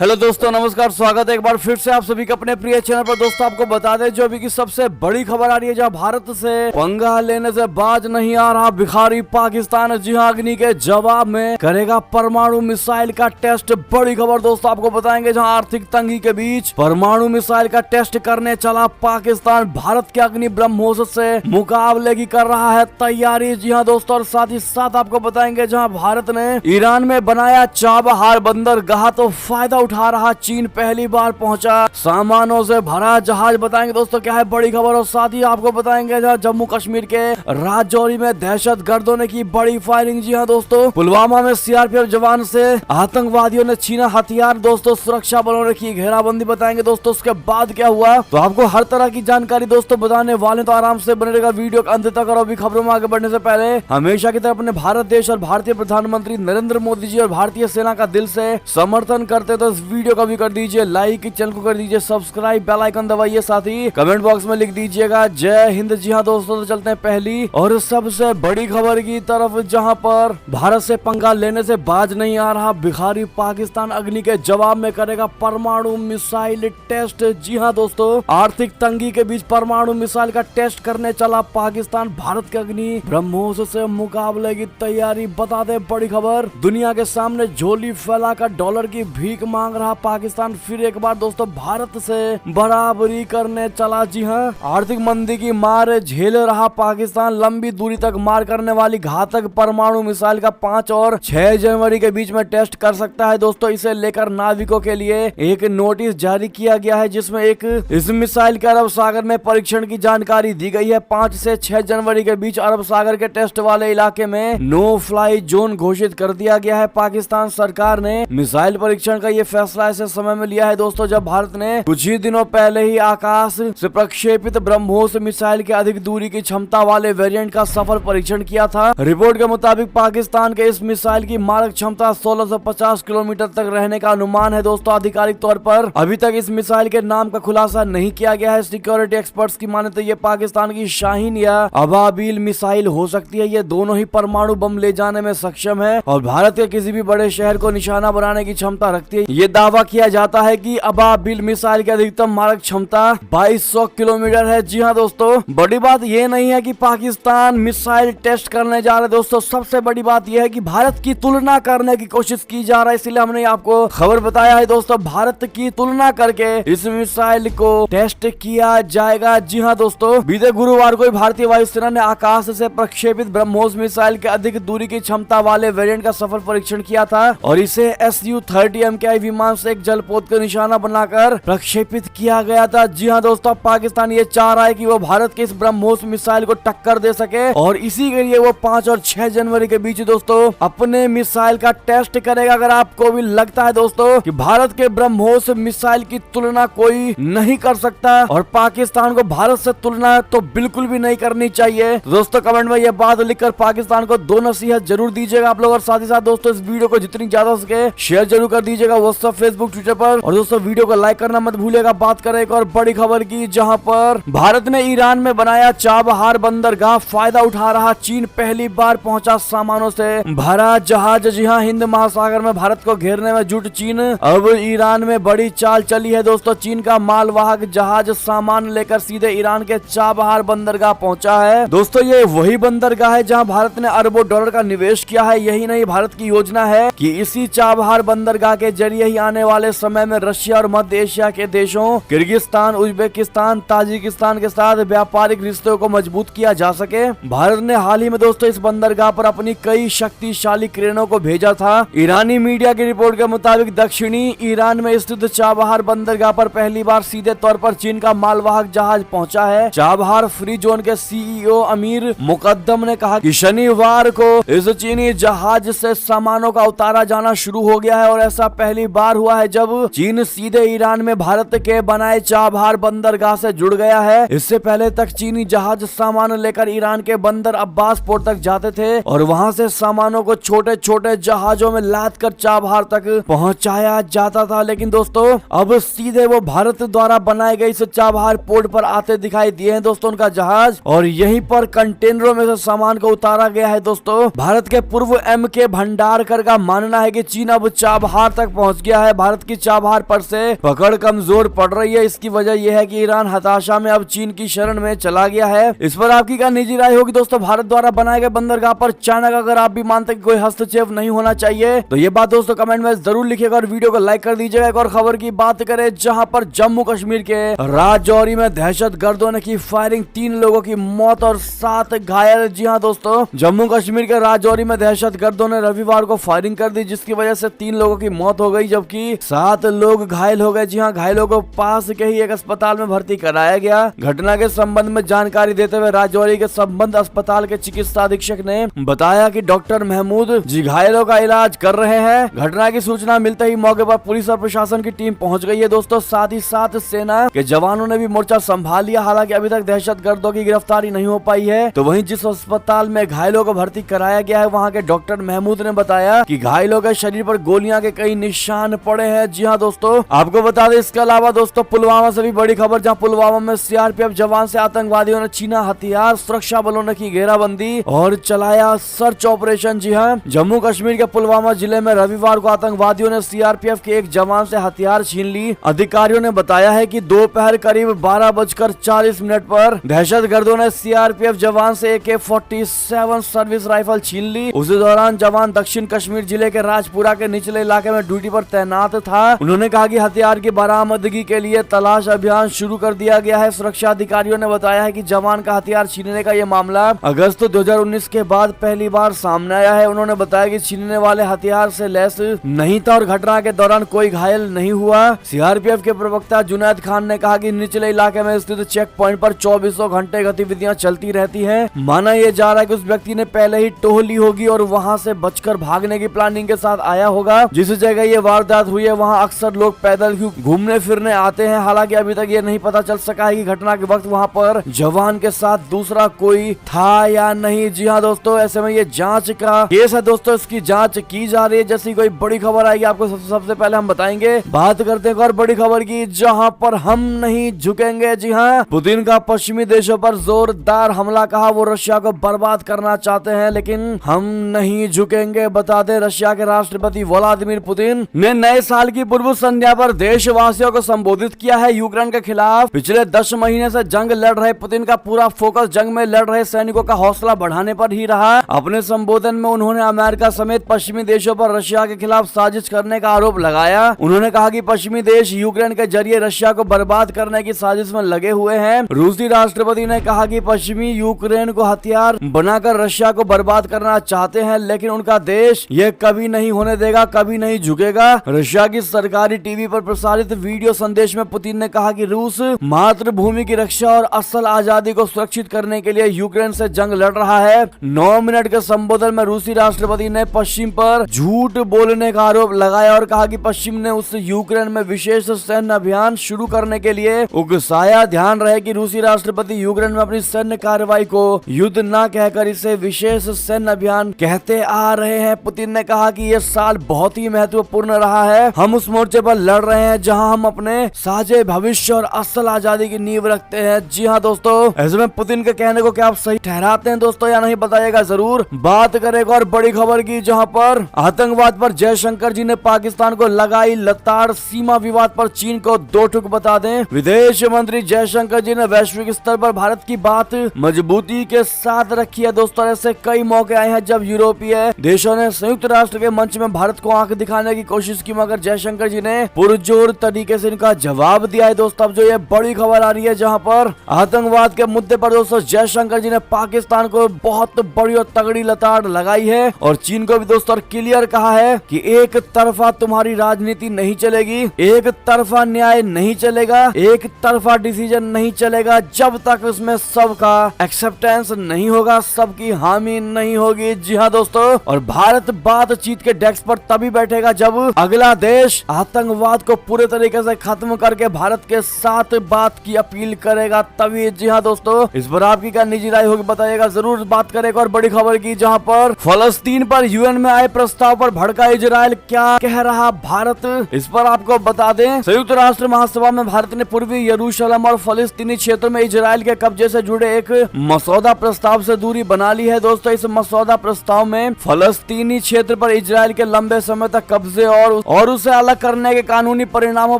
Hello दोस्तों, नमस्कार। स्वागत है एक बार फिर से आप सभी के अपने प्रिय चैनल पर। दोस्तों आपको बता दें जो अभी की सबसे बड़ी खबर आ रही है, जहां भारत से पंगा लेने से बाज नहीं आ रहा भिखारी पाकिस्तान। जी हां, अग्नि के जवाब में करेगा परमाणु मिसाइल का टेस्ट। बड़ी खबर दोस्तों आपको बताएंगे, जहां आर्थिक तंगी के बीच परमाणु मिसाइल का टेस्ट करने चला पाकिस्तान। भारत के अग्नि ब्रह्मोस से मुकाबले की कर रहा है तैयारी। जी हाँ दोस्तों, और साथ ही साथ आपको बताएंगे जहाँ भारत ने ईरान में बनाया चाबहार बंदरगाह तो फायदा उठा रहा चीन। पहली बार पहुंचा सामानों से भरा जहाज। बताएंगे दोस्तों क्या है बड़ी खबर। और साथ ही आपको बताएंगे जहाँ जम्मू कश्मीर के राजौरी में दहशत गर्दों ने की बड़ी फायरिंग। जी हाँ दोस्तों, पुलवामा में सीआरपीएफ जवान से आतंकवादियों ने छीना हथियार। दोस्तों सुरक्षा बलों ने की घेराबंदी। बताएंगे दोस्तों उसके बाद क्या हुआ, तो आपको हर तरह की जानकारी दोस्तों बताने वाले, तो आराम से बने रहेगा वीडियो के अंत तक। और अभी खबरों में आगे बढ़ने से पहले हमेशा की तरह अपने भारत देश और भारतीय प्रधानमंत्री नरेंद्र मोदी जी और भारतीय सेना का दिल से समर्थन करते तो इस वीडियो का भी कर दीजिए लाइक, चैनल को कर दीजिए सब्सक्राइब, बेल आइकन दबाइए, साथ ही कमेंट बॉक्स में लिख दीजिएगा जय हिंद। जी हाँ दोस्तों, तो चलते हैं पहली और सबसे बड़ी खबर की तरफ, जहां पर भारत से पंगा लेने से बाज नहीं आ रहा भिखारी पाकिस्तान। अग्नि के जवाब में करेगा परमाणु मिसाइल टेस्ट। जी हाँ दोस्तों, आर्थिक तंगी के बीच परमाणु मिसाइल का टेस्ट करने चला पाकिस्तान। भारत के अग्नि ब्रह्मोस से मुकाबले की तैयारी। बता दे बड़ी खबर, दुनिया के सामने झोली फैलाकर डॉलर की भीख मांग रहा पाकिस्तान फिर एक बार दोस्तों भारत से बराबरी करने चला। जी हाँ, आर्थिक मंदी की मार झेल रहा पाकिस्तान। लंबी दूरी तक मार करने वाली घातक परमाणु मिसाइल का 5 और 6 जनवरी के बीच में टेस्ट कर सकता है। दोस्तों इसे लेकर नाविकों के लिए एक नोटिस जारी किया गया है, जिसमें इस मिसाइल के अरब सागर में परीक्षण की जानकारी दी गई है। 5 से 6 जनवरी के बीच अरब सागर के टेस्ट वाले इलाके में नो फ्लाई जोन घोषित कर दिया गया है। पाकिस्तान सरकार ने मिसाइल परीक्षण का ये फैसला ऐसे समय में लिया है दोस्तों जब भारत ने कुछ ही दिनों पहले ही आकाश से प्रक्षेपित ब्रह्मोस मिसाइल के अधिक दूरी की क्षमता वाले वेरिएंट का सफल परीक्षण किया था। रिपोर्ट के मुताबिक पाकिस्तान के इस मिसाइल की मारक क्षमता 1650 किलोमीटर तक रहने का अनुमान है। दोस्तों आधिकारिक तौर पर अभी तक इस मिसाइल के नाम का खुलासा नहीं किया गया है। सिक्योरिटी एक्सपर्ट्स की माने तो ये पाकिस्तान की शाहीन या अबाबिल मिसाइल हो सकती है। ये दोनों ही परमाणु बम ले जाने में सक्षम है और भारत के किसी भी बड़े शहर को निशाना बनाने की क्षमता रखती है। ये दावा किया जाता है कि अबाबिल मिसाइल की अधिकतम मारक क्षमता 2200 किलोमीटर है। जी हाँ दोस्तों, बड़ी बात ये नहीं है कि पाकिस्तान मिसाइल टेस्ट करने जा रहा है। दोस्तों सबसे बड़ी बात यह है कि भारत की तुलना करने की कोशिश की जा रहा है, इसलिए हमने आपको खबर बताया है। दोस्तों भारत की तुलना करके इस मिसाइल को टेस्ट किया जाएगा। जी हाँ दोस्तों, बीते गुरुवार को भारतीय वायुसेना ने आकाश से प्रक्षेपित ब्रह्मोस मिसाइल के अधिक दूरी की क्षमता वाले वेरिएंट का सफल परीक्षण किया था और इसे Su-30 MKI विमान से एक जलपोत को निशाना बनाकर प्रक्षेपित किया गया था। जी हाँ दोस्तों, पाकिस्तान ये चाह रहा है कि वो भारत के इस ब्रह्मोस मिसाइल को टक्कर दे सके और इसी के लिए वो 5 और 6 जनवरी के बीच दोस्तों अपने मिसाइल का टेस्ट करेगा। अगर आपको भी लगता है दोस्तों कि भारत के ब्रह्मोस मिसाइल की तुलना कोई नहीं कर सकता और पाकिस्तान को भारत से तुलना तो बिल्कुल भी नहीं करनी चाहिए, तो दोस्तों कमेंट में ये बात लिखकर पाकिस्तान को 2 नसीहत जरूर दीजिएगा आप लोग। और साथ ही साथ दोस्तों इस वीडियो को जितनी ज्यादा हो सके शेयर जरूर कर दीजिएगा व्हाट्सएप, फेसबुक, ट्विटर पर। और दोस्तों वीडियो को लाइक करना मत भूलिएगा। बात करें एक और बड़ी खबर की, जहां पर भारत ने ईरान में बनाया चाबहार बंदरगाह फायदा उठा रहा चीन। पहली बार पहुंचा सामानों से भरा जहाज। जी हाँ, हिंद महासागर में भारत को घेरने में जुट चीन। अब ईरान में बड़ी चाल चली है दोस्तों। चीन का मालवाहक जहाज सामान लेकर सीधे ईरान के चाबहार बंदरगाह पहुंचा है। दोस्तों ये वही बंदरगाह है जहां भारत ने अरबों डॉलर का निवेश किया है। यही नहीं, भारत की योजना है कि इसी चाबहार बंदरगाह के जरिए ही आने वाले समय में रशिया और मध्य एशिया के देशों किर्गिस्तान, उज्बेकिस्तान, ताजिकिस्तान के साथ व्यापारिक रिश्तों को मजबूत किया जा सके। भारत ने हाल ही में दोस्तों इस बंदरगाह पर अपनी कई शक्तिशाली क्रेनों को भेजा था। ईरानी मीडिया की रिपोर्ट के मुताबिक दक्षिणी ईरान में स्थित चाबहार बंदरगाह पर पहली बार सीधे तौर पर चीन का मालवाहक जहाज पहुंचा है। चाबहार फ्री जोन के सीईओ अमीर मुकद्दम ने कहा कि शनिवार को इस चीनी जहाज से सामानों का उतारा जाना शुरू हो गया है और ऐसा पहली बार हुआ है जब चीन सीधे ईरान में भारत के बनाए चाबहार बंदरगाह से जुड़ गया है। इससे पहले तक चीनी जहाज सामान लेकर ईरान के बंदर अब्बास पोर्ट तक जाते थे और वहां से सामानों को छोटे छोटे जहाजों में लाद कर चाबहार तक पहुंचाया जाता था। लेकिन दोस्तों अब सीधे वो भारत द्वारा बनाए गए इस चाबहार पोर्ट पर आते दिखाई दिए हैं दोस्तों उनका जहाज, और यहीं पर कंटेनरों में से सामान को उतारा गया है। दोस्तों भारत के पूर्व MK भंडारकर का मानना है कि चीन अब चाबहार तक पहुंच गया किया है। भारत की चाबहार पर से पकड़ कमजोर पड़ रही है। इसकी वजह यह है कि ईरान हताशा में अब चीन की शरण में चला गया है। इस पर आपकी क्या निजी राय होगी दोस्तों? भारत द्वारा बनाए गए बंदरगाह पर चाइना का अगर आप भी मानते हैं कि कोई हस्तक्षेप नहीं होना चाहिए तो ये बात दोस्तों कमेंट में जरूर लिखिएगा और वीडियो को लाइक कर दीजिएगा। एक और खबर की बात करें जहां पर जम्मू कश्मीर के राजौरी में दहशतगर्दों ने की फायरिंग, 3 लोगों की मौत और 7 घायल। जी हां दोस्तों, जम्मू कश्मीर के राजौरी में दहशतगर्दों ने रविवार को फायरिंग कर दी जिसकी वजह से 3 लोगों की मौत हो गई जबकि 7 लोग घायल हो गए। जी हां, घायलों को पास के ही एक अस्पताल में भर्ती कराया गया। घटना के संबंध में जानकारी देते हुए राजौरी के संबंध अस्पताल के चिकित्सा अधीक्षक ने बताया कि डॉक्टर महमूद जी घायलों का इलाज कर रहे हैं। घटना की सूचना मिलते ही मौके पर पुलिस और प्रशासन की टीम पहुंच गई है दोस्तों। साथ ही साथ सेना के जवानों ने भी मोर्चा संभाल लिया। हालांकि अभी तक दहशतगर्दों की गिरफ्तारी नहीं हो पाई है। तो वहीं जिस अस्पताल में घायलों को भर्ती कराया गया है वहां के डॉक्टर महमूद ने बताया कि घायलों के शरीर पर गोलियां के कई निशान पड़े हैं। जी हाँ दोस्तों, आपको बता दें इसके अलावा दोस्तों पुलवामा से भी बड़ी खबर, जहां पुलवामा में सीआरपीएफ जवान से आतंकवादियों ने छीना हथियार। सुरक्षा बलों ने की घेराबंदी और चलाया सर्च ऑपरेशन। जी हाँ, जम्मू कश्मीर के पुलवामा जिले में रविवार को आतंकवादियों ने सीआरपीएफ के एक जवान से हथियार छीन ली। अधिकारियों ने बताया है कि दोपहर करीब 12:40 पर दहशतगर्दों ने सीआरपीएफ जवान से AK-47 सर्विस राइफल छीन ली। उसी दौरान जवान दक्षिण कश्मीर जिले के राजपुरा के निचले इलाके में ड्यूटी पर तैनात था। उन्होंने कहा कि हथियार की बरामदगी के लिए तलाश अभियान शुरू कर दिया गया है। सुरक्षा अधिकारियों ने बताया है कि जवान का हथियार छीनने का यह मामला अगस्त 2019 के बाद पहली बार सामने आया है। उन्होंने बताया कि छीनने वाले हथियार से लैस नहीं था और घटना के दौरान कोई घायल नहीं हुआ। सीआरपीएफ के प्रवक्ता जुनैद खान ने कहा कि निचले इलाके में स्थित चेक पॉइंट पर 24 घंटे गतिविधियां चलती रहती हैं। माना यह जा रहा है कि उस व्यक्ति ने पहले ही टोह ली होगी और वहां से बचकर भागने की प्लानिंग के साथ आया होगा। जिस जगह ये वारदात हुई है वहां अक्सर लोग पैदल घूमने फिरने आते हैं। हालांकि अभी तक ये नहीं पता चल सका है कि घटना के वक्त वहां पर जवान के साथ दूसरा कोई था या नहीं। जी हाँ दोस्तों, ऐसे में ये जांच का केस है दोस्तों, इसकी जांच की जा रही है। जैसी कोई बड़ी खबर आएगी आपको सबसे पहले हम बताएंगे। बात करते हैं और बड़ी खबर की जहां पर हम नहीं झुकेंगे। जी हाँ, पुतिन का पश्चिमी देशों पर जोरदार हमला, कहा वो रशिया को बर्बाद करना चाहते हैं लेकिन हम नहीं झुकेंगे। बता दें रशिया के राष्ट्रपति व्लादिमीर पुतिन ने नए साल की पूर्व संध्या पर देशवासियों को संबोधित किया है। यूक्रेन के खिलाफ पिछले 10 महीने से जंग लड़ रहे पुतिन का पूरा फोकस जंग में लड़ रहे सैनिकों का हौसला बढ़ाने पर ही रहा। अपने संबोधन में उन्होंने अमेरिका समेत पश्चिमी देशों पर रशिया के खिलाफ साजिश करने का आरोप लगाया। उन्होंने कहा कि पश्चिमी देश यूक्रेन के जरिए रशिया को बर्बाद करने की साजिश में लगे हुए हैं। रूसी राष्ट्रपति ने कहा कि पश्चिमी यूक्रेन को हथियार बनाकर रशिया को बर्बाद करना चाहते हैं लेकिन उनका देश ये कभी नहीं होने देगा, कभी नहीं झुकेगा। रशिया की सरकारी टीवी पर प्रसारित वीडियो संदेश में पुतिन ने कहा कि रूस मातृभूमि की रक्षा और असल आजादी को सुरक्षित करने के लिए यूक्रेन से जंग लड़ रहा है। 9 मिनट के संबोधन में रूसी राष्ट्रपति ने पश्चिम पर झूठ बोलने का आरोप लगाया और कहा कि पश्चिम ने उस यूक्रेन में विशेष सैन्य अभियान शुरू करने के लिए उकसाया। ध्यान रहे कि रूसी राष्ट्रपति यूक्रेन में अपनी सैन्य कार्रवाई को युद्ध न कहकर इसे विशेष सैन्य अभियान कहते आ रहे हैं। पुतिन ने कहा कि यह साल बहुत ही महत्वपूर्ण रहा है। हम उस मोर्चे पर लड़ रहे हैं जहां हम अपने साझे भविष्य और असल आजादी की नींव रखते हैं। जी हाँ दोस्तों, ऐसे में पुतिन के कहने को क्या आप सही ठहराते हैं दोस्तों या नहीं, बताइएगा जरूर। बात करेगा और बड़ी खबर की जहां पर आतंकवाद पर जयशंकर जी ने पाकिस्तान को लगाई लताड़। सीमा विवाद पर चीन को 2 टूक। बता दें विदेश मंत्री जयशंकर जी ने वैश्विक स्तर पर भारत की बात मजबूती के साथ रखी है दोस्तों। ऐसे कई मौके आए हैं जब यूरोपीय देशों ने संयुक्त राष्ट्र के मंच में भारत को आंख दिखाने की कोशिश की मगर जयशंकर जी ने पुरजोर तरीके से इनका जवाब दिया है दोस्तों। अब जो ये बड़ी खबर आ रही है जहां पर आतंकवाद के मुद्दे पर दोस्तों जयशंकर जी ने पाकिस्तान को बहुत बड़ी और तगड़ी लताड़ लगाई है और चीन को भी दोस्तों क्लियर कहा है कि एक तरफा तुम्हारी राजनीति नहीं चलेगी, एक तरफा न्याय नहीं चलेगा, एक तरफा डिसीजन नहीं चलेगा जब तक उसमें सबका एक्सेप्टेंस नहीं होगा, सबकी हामी नहीं होगी। जी हाँ दोस्तों, और भारत बातचीत के डेस्क पर तभी बैठेगा जब अगला देश आतंकवाद को पूरे तरीके से खत्म करके भारत के साथ बात की अपील करेगा तभी। जी हाँ दोस्तों, इस पर आपकी क्या निजी राय होगी बताइएगा जरूर। बात करेगा और बड़ी खबर की जहां पर फलस्तीन पर यूएन में आए प्रस्ताव पर भड़का इजराइल, क्या कह रहा भारत, इस पर आपको बता दें संयुक्त राष्ट्र महासभा में भारत ने पूर्वी यरूशलेम और फलस्तीनी क्षेत्र में इजराइल के कब्जे से जुड़े एक मसौदा प्रस्ताव से दूरी बना ली है दोस्तों। इस मसौदा प्रस्ताव में फलस्तीनी क्षेत्र पर इजराइल के लंबे समय तक कब्जे और और उसे अलग करने के कानूनी परिणामों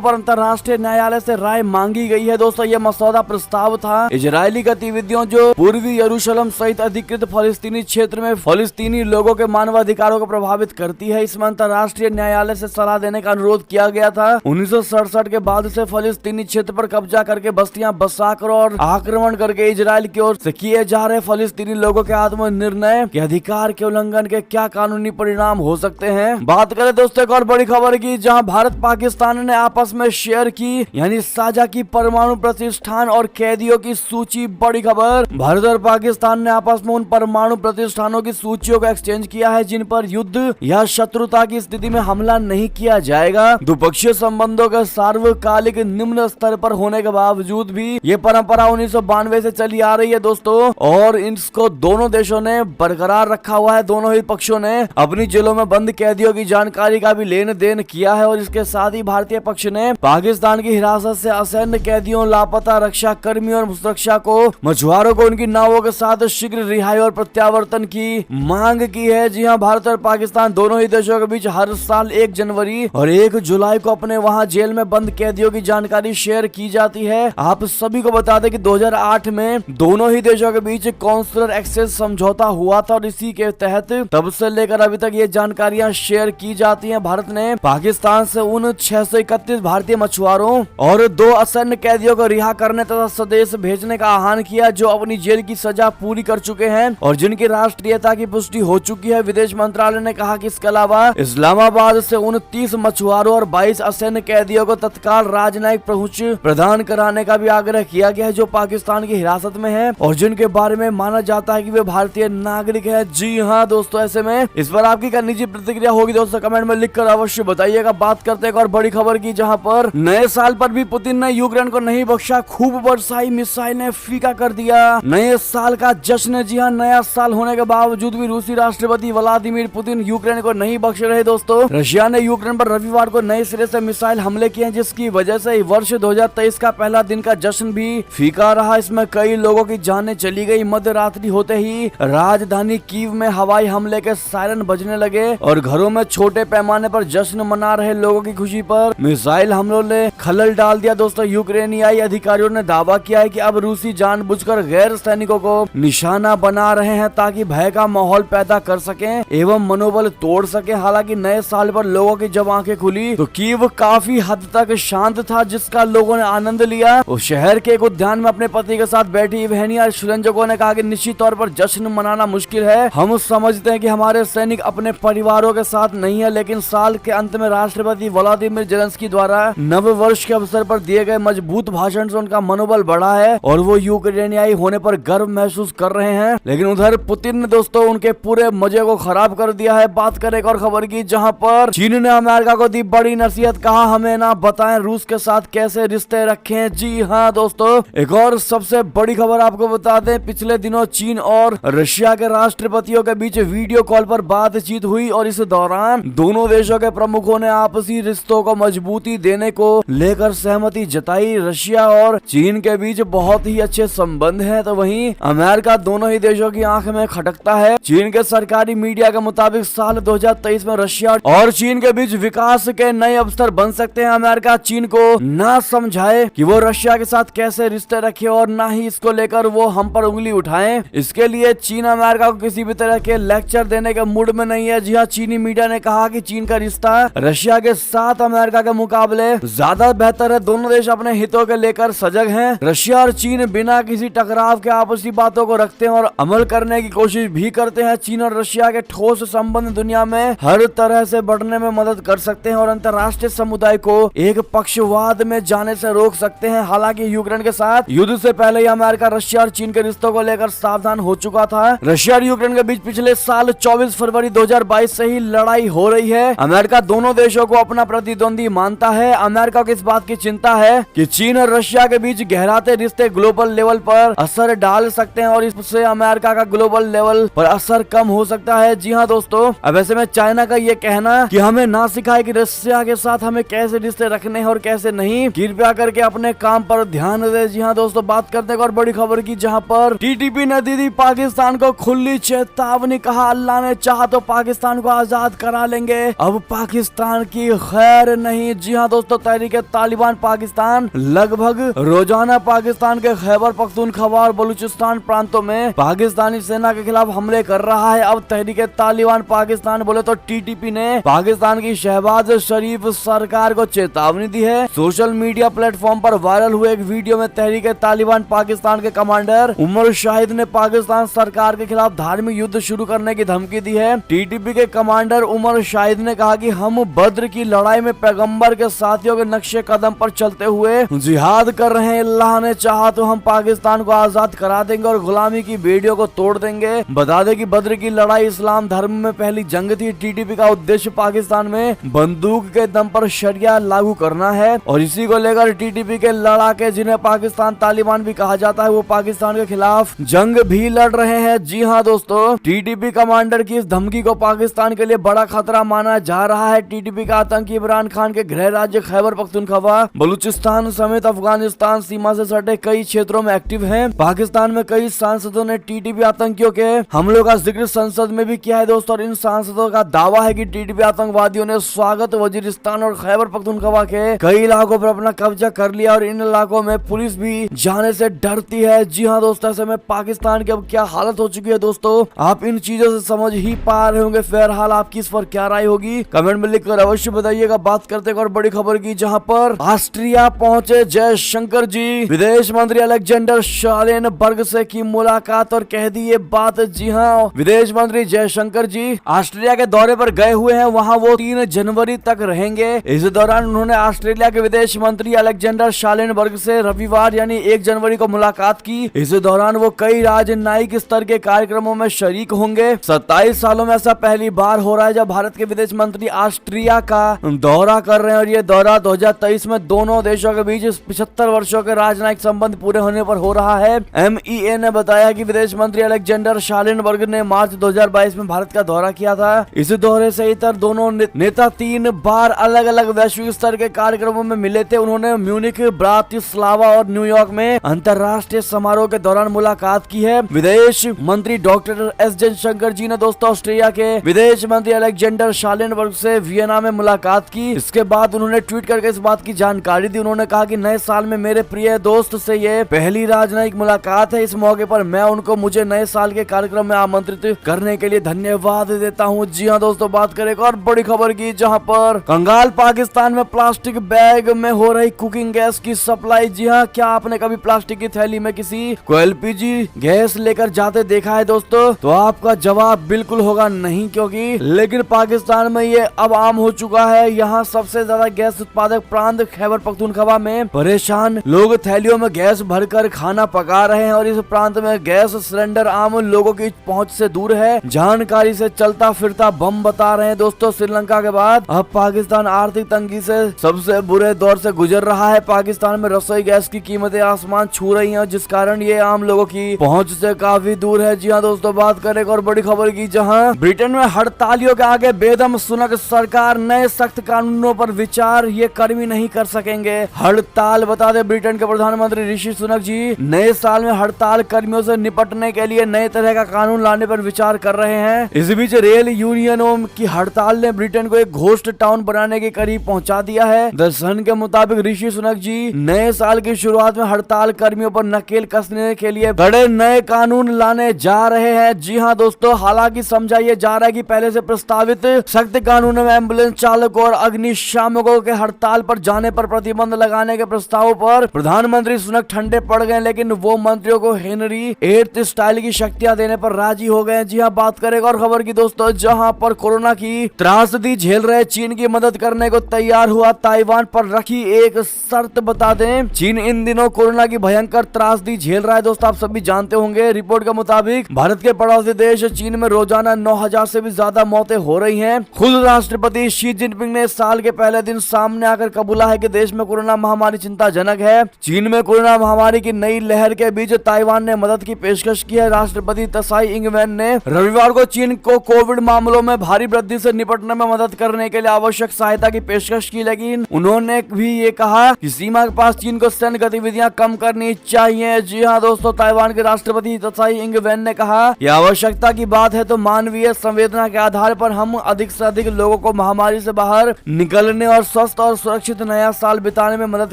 पर अंतर्राष्ट्रीय न्यायालय से राय मांगी गई है। दोस्तों ये मसौदा प्रस्ताव था इजरायली गतिविधियों जो पूर्वी यरूशलेम सहित अधिकृत फलस्तीनी क्षेत्र में फलस्तीनी लोगों के मानवाधिकारों को प्रभावित करती है। इसमें अंतर्राष्ट्रीय न्यायालय से सलाह देने का अनुरोध किया गया था। 1967 के बाद से फलस्तीनी क्षेत्र पर कब्जा करके बस्तियां बसाकर और आक्रमण करके इजराइल की ओर से किए जा रहे फलस्तीनी लोगों के आत्मनिर्णय के अधिकार के उल्लंघन के क्या कानूनी परिणाम हो सकते हैं। बात करें दोस्तों एक और बड़ी खबर की, जहां भारत पाकिस्तान ने आपस में शेयर की यानी साझा की परमाणु प्रतिष्ठान और कैदियों की सूची। बड़ी खबर, भारत और पाकिस्तान ने आपस में उन परमाणु प्रतिष्ठानों की सूचियों को एक्सचेंज किया है जिन पर युद्ध या शत्रुता की स्थिति में हमला नहीं किया जाएगा। द्विपक्षीय संबंधों के सार्वकालिक निम्न स्तर पर होने के बावजूद भी ये परंपरा 1992 से चली आ रही है दोस्तों, और इसको दोनों देशों ने बरकरार रखा हुआ है। दोनों ही पक्षों ने अपनी जेलों में बंद कैदियों की जानकारी का भी लेन देन किया है और इसके साथ ही भारतीय पक्ष ने पाकिस्तान की हिरासत से असैन्य कैदियों, लापता रक्षा कर्मियों और सुरक्षा को मछुआरों को उनकी नावों के साथ शीघ्र रिहाई और प्रत्यावर्तन की मांग की है। जी हाँ, भारत और पाकिस्तान दोनों ही देशों के बीच हर साल 1 जनवरी और 1 जुलाई को अपने वहां जेल में बंद कैदियों की जानकारी शेयर की जाती है। आप सभी को बता दें कि 2008 में दोनों ही देशों के बीच कॉन्सुलर एक्सेस समझौता हुआ था और इसी के तहत तब से लेकर अभी तक ये जानकारियां शेयर की जाती हैं। भारत ने पाकिस्तान से उन 631 भारतीय मछुआरों और 2 असैन्य कैदियों को रिहा करने तथा स्वदेश भेजने का आह्वान किया जो अपनी जेल की सजा पूरी कर चुके हैं और जिनकी राष्ट्रीयता की पुष्टि हो चुकी है। विदेश मंत्रालय ने कहा कि इसके अलावा इस्लामाबाद से 29 मछुआरों और 22 असैन्य कैदियों को तत्काल राजनयिक पहुंच प्रदान कराने का भी आग्रह किया गया है जो पाकिस्तान की हिरासत में है और जिनके बारे में माना जाता है कि वे भारतीय नागरिक है। जी हाँ दोस्तों, ऐसे में इस पर आपकी क्या निजी प्रतिक्रिया होगी दोस्तों, कमेंट में लिखकर अवश्य बताइएगा। बात करते हैं एक और बड़ी खबर की, जहां पर नए साल पर भी पुतिन ने यूक्रेन को नहीं बख्शा, खूब बरसाई मिसाइल ने फीका कर दिया नए साल का जश्न। जी हाँ, नया साल होने के बावजूद भी रूसी राष्ट्रपति व्लादिमीर पुतिन यूक्रेन को नहीं बख्श रहे दोस्तों। रशिया ने यूक्रेन पर रविवार को नए सिरे से मिसाइल हमले किए जिसकी वजह से वर्ष 2023 का पहला दिन का जश्न भी फीका रहा। इसमें कई लोगों की जानें चली गई। मध्य रात्रि होते ही राजधानी कीव में हवाई हमले के सायरन बजने लगे और घरों में छोटे पैमाने पर जश्न मना रहे लोगों की खुशी पर मिसाइल हमलों ने खलल डाल दिया दोस्तों। यूक्रेनियाई अधिकारियों ने दावा किया है कि अब रूसी जानबूझकर गैर सैनिकों को निशाना बना रहे हैं ताकि भय का माहौल पैदा कर सकें एवं मनोबल तोड़ सके। हालांकि नए साल पर लोगों की जब आंखें खुली तो कीव काफी हद तक शांत था जिसका लोगों ने आनंद लिया। उस शहर के एक उद्यान में अपने पति के साथ बैठी इवेनिया शुलेंजको ने कहा कि निश्चित तौर पर जश्न मनाना मुश्किल है। हम समझते हैं कि हमारे सैनिक अपने परिवारों के साथ नहीं है, लेकिन साल के अंत में राष्ट्रपति व्लादिमीर जेलेंस्की द्वारा नव वर्ष के अवसर पर दिए गए मजबूत भाषण से उनका मनोबल बढ़ा है और वो यूक्रेनियाई होने पर गर्व महसूस कर रहे हैं। लेकिन उधर पुतिन ने दोस्तों उनके पूरे मजे को खराब कर दिया है। बात करें एक और खबर की, जहां पर चीन ने अमेरिका को दी बड़ी नसीहत, कहा हमें ना बताएं रूस के साथ कैसे रिश्ते रखें। जी हाँ दोस्तों, एक और सबसे बड़ी खबर आपको बता दें, पिछले दिनों चीन और रशिया के राष्ट्रपतियों के बीच वीडियो कॉल पर बातचीत हुई और इस दौरान दोनों देशों के प्रमुखों ने आपसी रिश्तों को मजबूती देने को लेकर सहमति जताई। रशिया और चीन के बीच बहुत ही अच्छे संबंध हैं, तो वहीं अमेरिका दोनों ही देशों की आंख में खटकता है। चीन के सरकारी मीडिया के मुताबिक साल 2023 में रशिया और चीन के बीच विकास के नए अवसर बन सकते हैं। अमेरिका चीन को ना समझाए कि वो रशिया के साथ कैसे रिश्ते रखे और ना ही इसको लेकर वो हम पर उंगली उठाएं। इसके लिए चीन अमेरिका को किसी भी तरह के लेक्चर देने के मूड में नहीं है। जी हाँ, चीनी मीडिया ने कहा कि चीन का रिश्ता रशिया के साथ अमेरिका के मुकाबले ज्यादा बेहतर है। दोनों देश अपने हितों के लेकर सजग हैं। रशिया और चीन बिना किसी टकराव के आपसी बातों को रखते हैं और अमल करने की कोशिश भी करते हैं। चीन और रशिया के ठोस संबंध दुनिया में हर तरह से बढ़ने में मदद कर सकते हैं और अंतर्राष्ट्रीय समुदाय को एक पक्षवाद में जाने से रोक सकते हैं। हालांकि यूक्रेन के साथ युद्ध से पहले ही अमेरिका रशिया और चीन के रिश्तों को लेकर सावधान हो चुका था। रशिया और यूक्रेन के बीच पिछले साल 24 फरवरी 2022 से ही लड़ाई हो रही है। अमेरिका दोनों देशों को अपना प्रतिद्वंदी मानता है। अमेरिका को इस बात की चिंता है कि चीन और रशिया के बीच गहराते रिश्ते ग्लोबल लेवल पर असर डाल सकते हैं और इससे अमेरिका का ग्लोबल लेवल पर असर कम हो सकता है। जी हाँ दोस्तों, अब ऐसे में चाइना का ये कहना कि हमें ना सिखाए कि रशिया के साथ हमें कैसे रिश्ते रखने हैं और कैसे नहीं, कृपया करके अपने काम पर ध्यान दे। जी हाँ दोस्तों, बात करते हैं और बड़ी खबर की, जहाँ पर टीटीपी ने दी पाकिस्तान को खुली चेतावनी, कहा अल्लाह ने चाहा तो पाकिस्तान को आजाद करा लेंगे। अब पाकिस्तान की खैर नहीं। जी हाँ दोस्तों, तहरीक तालिबान पाकिस्तान लगभग रोजाना पाकिस्तान के खैबर पख्तूनख्वा और बलूचिस्तान प्रांतों में पाकिस्तानी सेना के खिलाफ हमले कर रहा है। अब तहरीक तालिबान पाकिस्तान बोले तो टीटीपी ने पाकिस्तान की शहबाज शरीफ सरकार को चेतावनी दी है। सोशल मीडिया प्लेटफॉर्म पर वायरल हुए एक वीडियो में तहरीक तालिबान पाकिस्तान के कमांडर उमर शाहिद ने पाकिस्तान सरकार के खिलाफ धार्मिक युद्ध शुरू करने की धमकी दी है। टीटीपी के कमांडर उमर शाहिद ने कहा कि हम बद्र की लड़ाई में पैगंबर के साथियों के नक्शे कदम पर चलते हुए जिहाद कर रहे हैं। अल्लाह ने चाहा तो हम पाकिस्तान को आजाद करा देंगे और गुलामी की बेड़ियों को तोड़ देंगे। बता दें कि बद्र की लड़ाई इस्लाम धर्म में पहली जंग थी। टीटीपी का उद्देश्य पाकिस्तान में बंदूक के दम पर शरिया लागू करना है और इसी को लेकर टीटीपी के लड़ाके, जिन्हें पाकिस्तान तालिबान भी कहा जाता है, वो पाकिस्तान के खिलाफ जंग भी लड़ रहे हैं। जी हाँ दोस्तों, टीटीपी कमांडर की इस धमकी को पाकिस्तान के लिए बड़ा खतरा माना जा रहा है। टीटीपी का आतंकी इमरान खान के गृह राज्य खैबर पख्तूनख्वा, बलूचिस्तान समेत अफगानिस्तान सीमा से सटे कई क्षेत्रों में एक्टिव है। पाकिस्तान में कई सांसदों ने टीटीपी आतंकियों के हमलों का जिक्र संसद में भी किया है दोस्तों, और इन सांसदों का दावा है कि टीटीपी आतंकवादियों ने स्वागत वजीरिस्तान और खैबर पख्तूनख्वा के कई इलाकों पर अपना कब्जा कर लिया और इन इलाकों में पुलिस भी जाने से डरती है। जी हाँ दोस्तों, ऐसे में पाकिस्तान की अब क्या हालत हो चुकी है दोस्तों, आप इन चीजों से समझ ही पा रहे होंगे। फिलहाल आपकी इस पर क्या राय होगी, कमेंट में लिखकर अवश्य बताइएगा। बात करते हैं और बड़ी खबर की, जहां पर ऑस्ट्रिया पहुंचे जयशंकर जी, विदेश मंत्री अलेक्जेंडर शालेनबर्ग से की मुलाकात और कह दी ये बात। जी हाँ, विदेश मंत्री जयशंकर जी ऑस्ट्रिया के दौरे पर गए हुए हैं, वहां वो 3 जनवरी तक रहेंगे। इस दौरान उन्होंने ऑस्ट्रेलिया के विदेश मंत्री अलेक्जेंडर शालेनबर्ग से रविवार यानी 1 जनवरी को मुलाकात की। इस दौरान वो कई राजनयिक स्तर के कार्यक्रमों में शरीक होंगे। 27 सालों में ऐसा पहली बार हो रहा है जब भारत के विदेश मंत्री ऑस्ट्रिया का दौरा कर रहे हैं और ये दौरा 2023 में दोनों देशों के बीच 75 वर्षों के राजनयिक संबंध पूरे होने पर हो रहा है। MEA ने बताया कि विदेश मंत्री अलेक्जेंडर शालेनबर्ग ने मार्च 2022 में भारत का दौरा किया था। इस दौरे से इतर दोनों नेता 3 बार अलग अलग वैश्विक स्तर के कार्यक्रमों में मिले थे। उन्होंने म्यूनिख, ब्रातिस्लावा और न्यूयॉर्क में अंतर्राष्ट्रीय समारोह के दौरान मुलाकात की है। विदेश मंत्री डॉक्टर एस जयशंकर जी ने दोस्तों ऑस्ट्रेलिया के विदेश मंत्री अलेक्जेंडर शालेनबर्ग से वियना में मुलाकात की। इसके बाद उन्होंने ट्वीट करके इस बात की जानकारी दी। उन्होंने कहा कि नए साल में मेरे प्रिय दोस्त से ये पहली राजनयिक मुलाकात है। इस मौके पर मैं उनको मुझे नए साल के कार्यक्रम में आमंत्रित करने के लिए धन्यवाद देता हूँ। जी हाँ दोस्तों, बात करें और बड़ी खबर की, जहाँ पर कंगाल पाकिस्तान में प्लास्टिक बैग में हो रही कुकिंग गैस की सप्लाई। जी हाँ, क्या आपने कभी प्लास्टिक की थैली में किसी को LPG गैस लेकर जाते देखा है दोस्तों? तो आपका जवाब बिल्कुल होगा नहीं, क्योंकि लेकिन पाकिस्तान में ये अब आम हो चुका है। यहाँ सबसे ज्यादा गैस उत्पादक प्रांत खैबर पख्तूनख्वा में परेशान लोग थैलियों में गैस भरकर खाना पका रहे हैं और इस प्रांत में गैस सिलेंडर आम लोगों की पहुंच से दूर है। जानकारी से चलता फिरता बम बता रहे हैं दोस्तों। श्रीलंका के बाद अब पाकिस्तान आर्थिक तंगी से सबसे बुरे दौर से गुजर रहा है। पाकिस्तान में रसोई गैस की कीमतें आसमान छू रही हैं, जिस कारण ये आम लोगों की पहुंच से काफी दूर है। जी हाँ दोस्तों, बात करें और बड़ी खबर की, जहां ब्रिटेन में हड़तालियों के आगे बेदम सुनक सरकार नए सख्त कानूनों पर विचार ये कर्मी नहीं कर सकेंगे। हड़ताल, बता दें ब्रिटेन के प्रधानमंत्री ऋषि सुनक जी नए साल में हड़ताल कर्मियों से निपटने के लिए नए तरह का कानून लाने पर विचार कर रहे हैं। इस बीच रेल यूनियनों की हड़ताल ने ब्रिटेन को एक घोस्ट टाउन बनाने के करीब पहुंचा दिया है। द सन के मुताबिक ऋषि सुनक जी नए साल की शुरुआत में हड़ताल कर्मियों पर नकेल कसने के लिए बड़े नए कानून लाने जा रहे हैं। जी हाँ दोस्तों, हालांकि समझा ये जा रहा है कि पहले से प्रस्तावित सख्त कानूनों में एम्बुलेंस चालकों और अग्निशामकों के हड़ताल पर जाने पर प्रतिबंध लगाने के प्रस्ताव पर प्रधानमंत्री सुनक ठंडे पड़ गए, लेकिन वो मंत्रियों को हेनरी 8 स्टाइल की शक्तियां देने पर राजी हो गए। जी हाँ, बात करेगा और खबर की दोस्तों, जहां पर कोरोना की त्रासदी झेल रहे चीन की मदद करने को तैयार हुआ। ताइवान पर रखी एक शर्त, बता दें चीन इन दिनों कोरोना की भयंकर त्रासदी झेल रहा है दोस्तों, आप सभी जानते होंगे। रिपोर्ट के मुताबिक भारत के पड़ोसी देश चीन में रोजाना 9000 से भी ज्यादा मौतें हो रही हैं। खुद राष्ट्रपति शी जिनपिंग ने साल के पहले दिन सामने आकर कबूला है कि देश में कोरोना महामारी चिंताजनक है। चीन में कोरोना महामारी की नई लहर के बीच ताइवान ने मदद की पेशकश की है। राष्ट्रपति त्साई इंग-वेन ने रविवार को चीन को कोविड मामलों में भारी वृद्धि से निपटने में मदद करने के लिए आवश्यक सहायता की पेशकश की, लेकिन उन्होंने भी ये कहा कि सीमा के पास चीन को सैन्य गतिविधियां कम करनी चाहिए। जी हाँ दोस्तों, ताइवान के राष्ट्रपति त्साई इंग-वेन ने कहा कि आवश्यकता की बात है तो मानवीय संवेदना के आधार पर हम अधिक से अधिक लोगों लोगों को महामारी से बाहर निकलने और स्वस्थ और सुरक्षित नया साल बिताने में मदद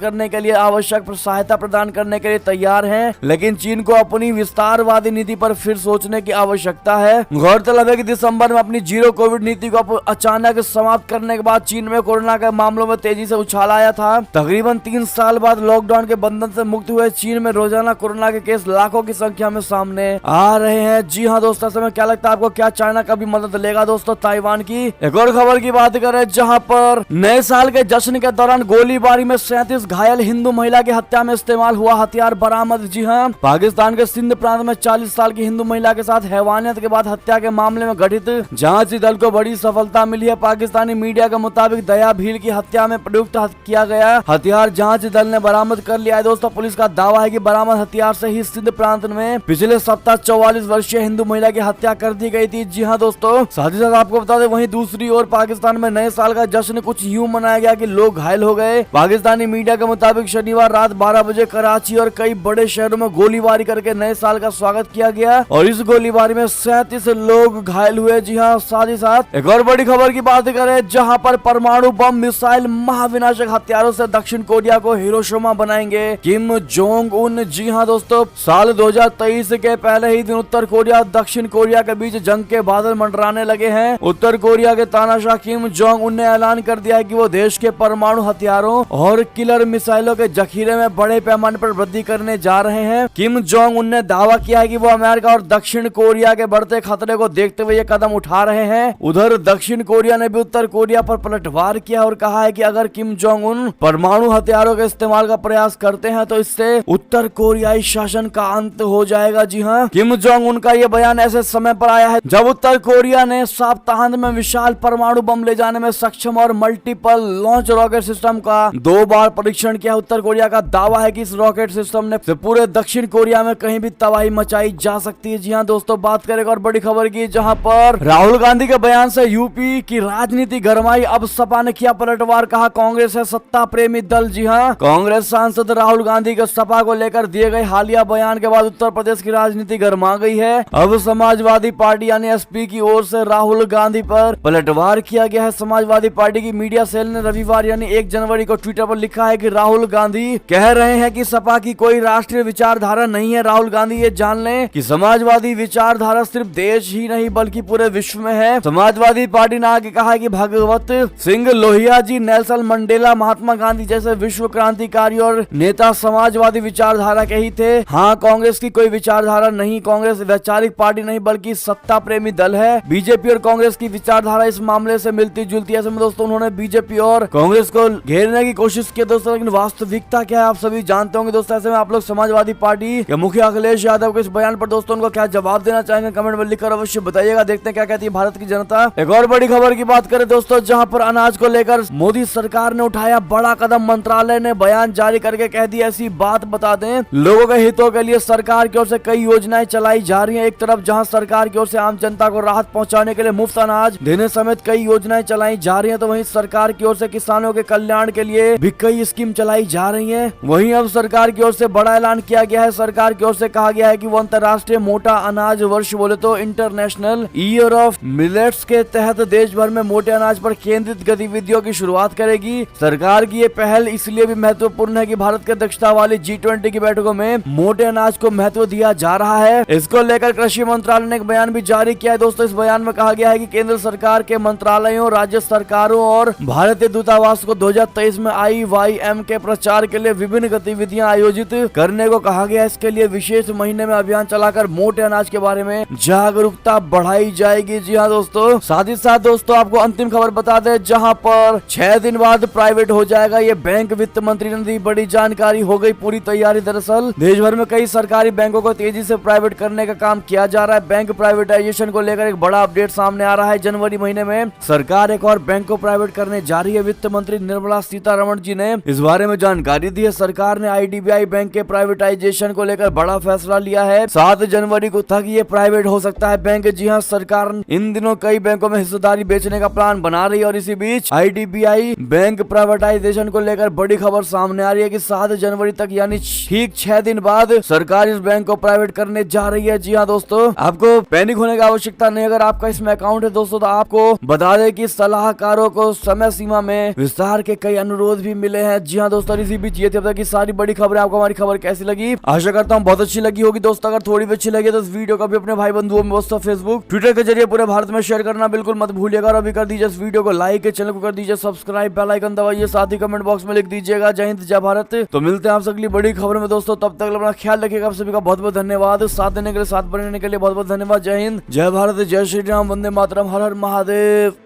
करने के लिए आवश्यक सहायता प्रदान करने के लिए तैयार है, लेकिन चीन को अपनी विस्तारवादी नीति पर फिर सोचने की आवश्यकता है। गौरतलब है कि दिसंबर में अपनी जीरो कोविड नीति को अचानक समाप्त करने के बाद चीन में कोरोना के मामलों में तेजी से उछाल आया था। तकरीबन 3 साल बाद लॉकडाउन के बंधन से मुक्त हुए चीन में रोजाना कोरोना के केस लाखों की संख्या में सामने आ रहे हैं। जी हाँ दोस्तों, समय क्या लगता है आपको, क्या चाइना कभी मदद लेगा दोस्तों ताइवान की? एक और खबर की बात करें जहां पर नए साल के जश्न के दौरान गोलीबारी में 37 घायल हिंदू महिला की हत्या में इस्तेमाल हुआ हथियार बरामद। जी हाँ, पाकिस्तान के सिंध प्रांत में 40 साल की हिंदू महिला के साथ हैवानियत के बाद हत्या के मामले में गठित जांच दल को बड़ी सफलता मिली है। पाकिस्तानी मीडिया के मुताबिक दया भील की हत्या में प्रयुक्त किया गया हथियार जांच दल ने बरामद कर लिया है। दोस्तों, पुलिस का दावा है कि बरामद हथियार से ही सिंध प्रांत में पिछले सप्ताह 44 वर्षीय हिंदू महिला की हत्या कर दी गई थी। जी हाँ दोस्तों, साथ ही साथ आपको बता दें वहीं दूसरी ओर पाकिस्तान में नए साल का जश्न कुछ यूं मनाया गया कि लोग घायल हो गए। पाकिस्तानी मीडिया के मुताबिक शनिवार रात 12 बजे कराची और कई बड़े शहरों में गोलीबारी करके नए साल का स्वागत किया गया और इस गोलीबारी में 37 लोग घायल हुए। जी हाँ, साथ ही साथ एक और बड़ी खबर की बात करें जहां पर परमाणु बम मिसाइल महाविनाशक हथियारों से दक्षिण कोरिया को हिरोशिमा बनाएंगे किम जोंग उन। जी हाँ दोस्तों, साल 2023 के पहले ही दिन उत्तर कोरिया और दक्षिण कोरिया के बीच जंग के बादल मंडराने लगे हैं। उत्तर कोरिया के तानाशाह किम जोंग उन ने ऐलान कर दिया है कि वो देश के परमाणु हथियारों और किलर मिसाइलों के जखीरे में बड़े पैमाने पर वृद्धि करने जा रहे हैं। किम जोंग उन ने दावा किया है कि वो अमेरिका और दक्षिण कोरिया के बढ़ते खतरे को देखते हुए ये कदम उठा रहे हैं। उधर दक्षिण कोरिया ने भी उत्तर कोरिया पर पलटवार किया और कहा है कि अगर किम जोंग उन परमाणु हथियारों के इस्तेमाल का प्रयास करते हैं तो इससे उत्तर कोरियाई शासन का अंत हो जाएगा। जी हाँ, किम जोंग उन का ये बयान ऐसे समय पर आया है जब उत्तर कोरिया ने सप्ताहांत में विशाल परमाणु बम ले जाने में सक्षम और मल्टीपल लॉन्च रॉकेट सिस्टम का 2 बार परीक्षण किया। उत्तर कोरिया का दावा है कि इस रॉकेट सिस्टम ने पूरे दक्षिण कोरिया में कहीं भी तबाही मचाई जा सकती है। जी हाँ दोस्तों, बात करें और बड़ी खबर की जहां पर राहुल गांधी के बयान से यूपी की राजनीति गरमाई। अब सपा ने किया पलटवार, कहा कांग्रेस है सत्ता प्रेमी दल। जी हाँ, कांग्रेस सांसद राहुल गांधी के सपा को लेकर दिए गए हालिया बयान के बाद उत्तर प्रदेश की राजनीति गरमा गई है। अब समाजवादी पार्टी यानी एसपी की ओर से राहुल गांधी पर पलटवार किया गया है। समाजवादी पार्टी की मीडिया सेल ने रविवार यानी 1 जनवरी को ट्विटर पर लिखा है कि राहुल गांधी कह रहे हैं कि सपा की कोई राष्ट्रीय विचारधारा नहीं है। राहुल गांधी ये जान लें कि समाजवादी विचारधारा सिर्फ देश ही नहीं बल्कि पूरे विश्व में है। समाजवादी पार्टी ने आगे कहा है कि भगवत सिंह लोहिया जी, नेल्सन मंडेला, महात्मा गांधी जैसे विश्व क्रांतिकारी और नेता समाजवादी विचारधारा के ही थे। हाँ, कांग्रेस की कोई विचारधारा नहीं, कांग्रेस वैचारिक पार्टी नहीं बल्कि सत्ता प्रेमी दल है। बीजेपी और कांग्रेस की विचारधारा इस मामले से मिलती जुलती है। ऐसे में दोस्तों उन्होंने बीजेपी और कांग्रेस को घेरने की कोशिश की दोस्तों, लेकिन वास्तविकता क्या है आप सभी जानते होंगे दोस्तों। ऐसे में आप लोग समाजवादी पार्टी के मुखिया अखिलेश यादव के इस बयान पर दोस्तों उनको क्या जवाब देना चाहेंगे, कमेंट में लिखकर अवश्य बताइएगा। देखते हैं क्या कहती है भारत की जनता। एक और बड़ी खबर की बात करें दोस्तों, जहां पर अनाज को लेकर मोदी सरकार ने उठाया बड़ा कदम। मंत्रालय ने बयान जारी करके कह दिया, ऐसी बात बता दें, लोगों के हितों के लिए सरकार की ओर से कई योजनाएं चलाई जा रही हैं। एक तरफ जहां सरकार की ओर से आम जनता को राहत पहुंचाने के लिए मुफ्त अनाज देने समेत कई योजनाएं चलाई जा रही हैं, तो वहीं सरकार की ओर से किसानों के कल्याण के लिए भी कई स्कीम चलाई जा रही हैं। वहीं अब सरकार की ओर से बड़ा ऐलान किया गया है। सरकार की ओर से कहा गया है कि वो अंतर्राष्ट्रीय मोटा अनाज वर्ष बोले तो इंटरनेशनल ईयर ऑफ मिलेट्स के तहत देश भर में मोटे अनाज पर केंद्रित गतिविधियों की शुरुआत करेगी। सरकार की ये पहल इसलिए भी महत्वपूर्ण है कि भारत के अध्यक्षता वाली G20 की बैठकों में मोटे अनाज को महत्व दिया जा रहा है। इसको लेकर कृषि मंत्रालय ने एक बयान भी जारी किया है दोस्तों। इस बयान में कहा गया है कि केंद्र सरकार के मंत्रालयों, राज्य सरकारों और भारतीय दूतावास को 2023 में IYM के प्रचार के लिए विभिन्न गतिविधियां आयोजित करने को कहा गया। इसके लिए विशेष महीने में अभियान चलाकर मोटे अनाज के बारे में जागरूकता बढ़ाई जाएगी। जी हाँ दोस्तों, साथ ही साथ दोस्तों आपको अंतिम खबर बता दें, जहां पर 6 दिन बाद प्राइवेट हो जाएगा ये बैंक। वित्त मंत्री ने दी बड़ी जानकारी, हो गई पूरी तैयारी। दरअसल देश भर में कई सरकारी बैंकों को तेजी से प्राइवेट करने का काम किया जा रहा है। बैंक प्राइवेटाइजेशन को लेकर एक बड़ा अपडेट सामने आ रहा है। जनवरी महीने में सरकार एक और बैंक को प्राइवेट करने जा रही है। वित्त मंत्री निर्मला सीतारमण जी ने इस बारे में जानकारी दी है। सरकार ने IDBI बैंक के प्राइवेटाइजेशन को लेकर बड़ा फैसला लिया है। 7 जनवरी को तक ये प्राइवेट हो सकता है बैंक। जी हाँ, सरकार इन दिनों कई बैंकों में हिस्सेदारी बेचने का प्लान बना रही है और इसी बीच IDBI बैंक प्राइवेटाइजेशन को लेकर बड़ी खबर सामने आ रही है कि 7 जनवरी तक यानी ठीक 6 दिन बाद सरकार इस बैंक को प्राइवेट करने जा रही है। जी हाँ दोस्तों, आपको पैनिक होने की आवश्यकता नहीं। अगर आपका इसमें अकाउंट है दोस्तों तो आपको बता बता दें कि सलाहकारों को समय सीमा में विस्तार के कई अनुरोध भी मिले हैं। जी हाँ दोस्तों, इसी बीच ये थी अब तक की सारी बड़ी खबरें। आपको हमारी खबर कैसी लगी? आशा करता हूँ बहुत अच्छी लगी होगी दोस्तों। अगर थोड़ी भी अच्छी लगी तो इस वीडियो को भी अपने भाई बंधुओं में दोस्तों फेसबुक ट्विटर के जरिए पूरे भारत में शेयर करना बिल्कुल मत भूलिएगा। और अभी कर दीजिए इस वीडियो को लाइक, चैनल को कर दीजिए सब्सक्राइब, बेल आइकन दबाइए, साथ ही कमेंट बॉक्स में लिख दीजिएगा जय हिंद जय भारत। तो मिलते हैं आप अगली बड़ी खबर में दोस्तों, तब तक अपना ख्याल रखिएगा। आप सभी का बहुत बहुत धन्यवाद, साथ देने के लिए, साथ बनने के लिए बहुत बहुत धन्यवाद। जय हिंद जय भारत, जय श्री राम, वंदे मातरम, हर हर महादेव।